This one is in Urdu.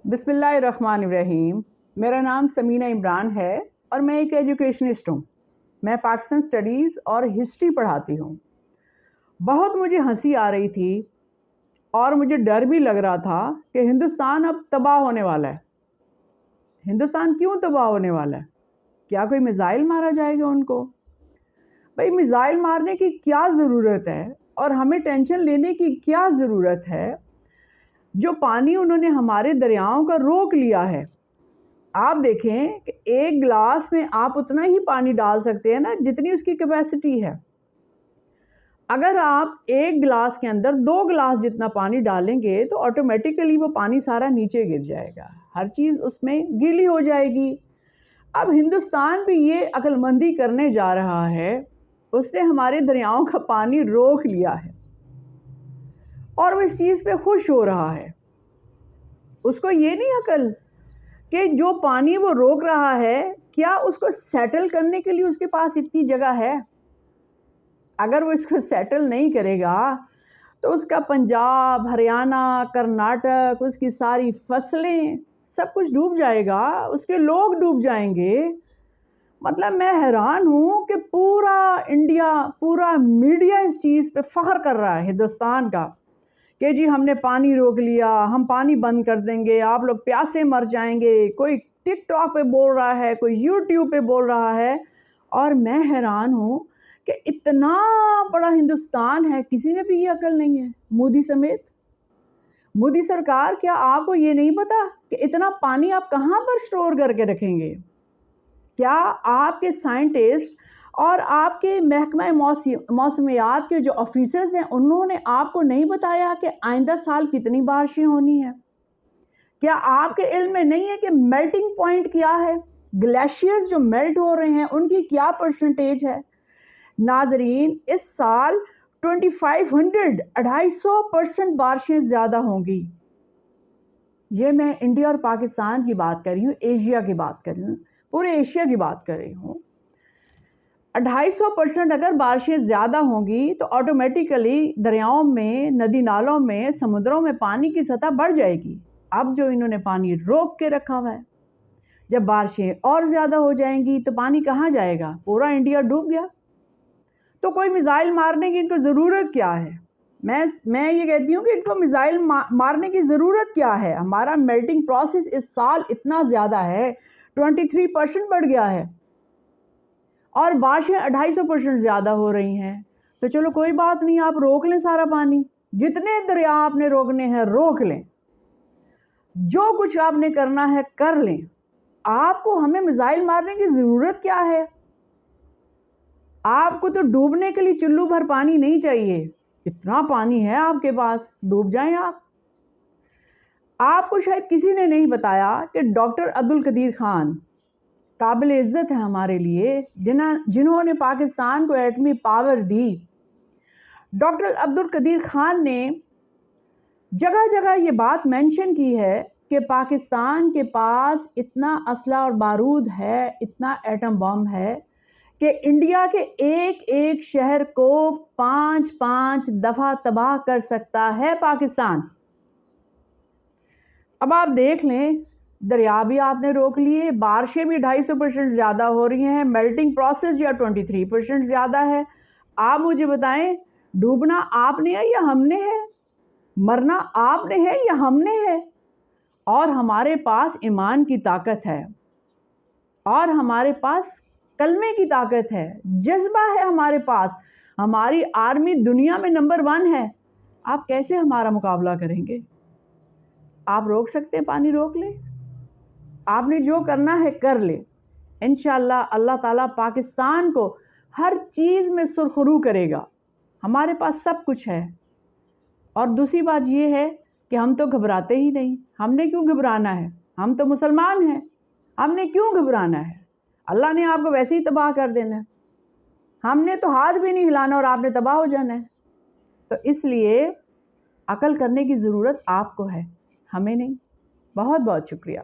بسم اللہ الرحمن الرحیم۔ میرا نام سمینہ عمران ہے اور میں ایک ایجوکیشنسٹ ہوں۔ میں پاکستان سٹڈیز اور ہسٹری پڑھاتی ہوں۔ بہت مجھے ہنسی آ رہی تھی اور مجھے ڈر بھی لگ رہا تھا کہ ہندوستان اب تباہ ہونے والا ہے۔ ہندوستان کیوں تباہ ہونے والا ہے؟ کیا کوئی میزائل مارا جائے گا ان کو؟ بھئی میزائل مارنے کی کیا ضرورت ہے اور ہمیں ٹینشن لینے کی کیا ضرورت ہے؟ جو پانی انہوں نے ہمارے دریاؤں کا روک لیا ہے۔ آپ دیکھیں کہ ایک گلاس میں آپ اتنا ہی پانی ڈال سکتے ہیں نا جتنی اس کی کیپیسٹی ہے۔ اگر آپ ایک گلاس کے اندر 2 گلاس جتنا پانی ڈالیں گے تو آٹومیٹیکلی وہ پانی سارا نیچے گر جائے گا، ہر چیز اس میں گیلی ہو جائے گی۔ اب ہندوستان بھی یہ عقل مندی کرنے جا رہا ہے، اس نے ہمارے دریاؤں کا پانی روک لیا ہے اور وہ اس چیز پہ خوش ہو رہا ہے۔ اس کو یہ نہیں عقل کہ جو پانی وہ روک رہا ہے کیا اس کو سیٹل کرنے کے لیے اس کے پاس اتنی جگہ ہے؟ اگر وہ اس کو سیٹل نہیں کرے گا تو اس کا پنجاب، ہریانہ، کرناٹک، اس کی ساری فصلیں سب کچھ ڈوب جائے گا، اس کے لوگ ڈوب جائیں گے۔ مطلب میں حیران ہوں کہ پورا انڈیا، پورا میڈیا اس چیز پہ فخر کر رہا ہے ہندوستان کا کہ جی ہم نے پانی روک لیا، ہم پانی بند کر دیں گے، آپ لوگ پیاسے مر جائیں گے۔ کوئی ٹک ٹاک پہ بول رہا ہے، کوئی یوٹیوب پہ بول رہا ہے، اور میں حیران ہوں کہ اتنا بڑا ہندوستان ہے، کسی میں بھی یہ عقل نہیں ہے، مودی سمیت۔ مودی سرکار، کیا آپ کو یہ نہیں پتا کہ اتنا پانی آپ کہاں پر سٹور کر کے رکھیں گے؟ کیا آپ کے سائنٹسٹ اور آپ کے محکمہ موسمیات کے جو آفیسرز ہیں انہوں نے آپ کو نہیں بتایا کہ آئندہ سال کتنی بارشیں ہونی ہیں؟ کیا آپ کے علم میں نہیں ہے کہ میلٹنگ پوائنٹ کیا ہے؟ گلیشیئرز جو میلٹ ہو رہے ہیں ان کی کیا پرسنٹیج ہے؟ ناظرین، اس سال 2,500 بارشیں زیادہ ہوں گی۔ یہ میں انڈیا اور پاکستان کی بات کر رہی ہوں، ایشیا کی بات کر رہی ہوں، پورے ایشیا کی بات کر رہی ہوں۔ 250% اگر بارشیں زیادہ ہوں گی تو آٹومیٹیکلی دریاؤں میں، ندی نالوں میں، سمندروں میں پانی کی سطح بڑھ جائے گی۔ اب جو انہوں نے پانی روک کے رکھا ہوا ہے، جب بارشیں اور زیادہ ہو جائیں گی تو پانی کہاں جائے گا؟ پورا انڈیا ڈوب گیا۔ تو کوئی میزائل مارنے کی ان کو ضرورت کیا ہے؟ میں یہ کہتی ہوں کہ ان کو میزائل مارنے کی ضرورت کیا ہے؟ ہمارا میلٹنگ پروسیس اس سال اتنا زیادہ ہے، 23% بڑھ گیا ہے، اور بارشیں 250% زیادہ ہو رہی ہیں۔ تو چلو کوئی بات نہیں، آپ روک لیں سارا پانی، جتنے دریا آپ نے روکنے ہیں روک لیں، جو کچھ آپ نے کرنا ہے کر لیں۔ آپ کو ہمیں میزائل مارنے کی ضرورت کیا ہے؟ آپ کو تو ڈوبنے کے لیے چلو بھر پانی نہیں چاہیے، اتنا پانی ہے آپ کے پاس، ڈوب جائیں آپ۔ آپ کو شاید کسی نے نہیں بتایا کہ ڈاکٹر عبدالقدیر خان قابل عزت ہے ہمارے لیے، جنہوں نے پاکستان کو ایٹمی پاور دی۔ ڈاکٹر عبدالقدیر خان نے جگہ جگہ یہ بات مینشن کی ہے کہ پاکستان کے پاس اتنا اسلحہ اور بارود ہے، اتنا ایٹم بم ہے کہ انڈیا کے ایک ایک شہر کو 5 دفعہ تباہ کر سکتا ہے پاکستان۔ اب آپ دیکھ لیں، دریا بھی آپ نے روک لیے، بارشیں بھی 250% زیادہ ہو رہی ہیں، میلٹنگ پروسیس جو 23% زیادہ ہے۔ آپ مجھے بتائیں، ڈوبنا آپ نے ہے یا ہم نے ہے؟ مرنا آپ نے ہے یا ہم نے ہے؟ اور ہمارے پاس ایمان کی طاقت ہے، اور ہمارے پاس کلمے کی طاقت ہے، جذبہ ہے ہمارے پاس، ہماری آرمی دنیا میں نمبر 1 ہے۔ آپ کیسے ہمارا مقابلہ کریں گے؟ آپ روک سکتے ہیں، پانی روک لیں، آپ نے جو کرنا ہے کر لیں۔ انشاءاللہ اللہ تعالیٰ پاکستان کو ہر چیز میں سرخرو کرے گا، ہمارے پاس سب کچھ ہے۔ اور دوسری بات یہ ہے کہ ہم تو گھبراتے ہی نہیں، ہم نے کیوں گھبرانا ہے؟ ہم تو مسلمان ہیں، ہم نے کیوں گھبرانا ہے؟ اللہ نے آپ کو ویسے ہی تباہ کر دینا ہے، ہم نے تو ہاتھ بھی نہیں ہلانا اور آپ نے تباہ ہو جانا ہے۔ تو اس لیے عقل کرنے کی ضرورت آپ کو ہے، ہمیں نہیں۔ بہت بہت شکریہ۔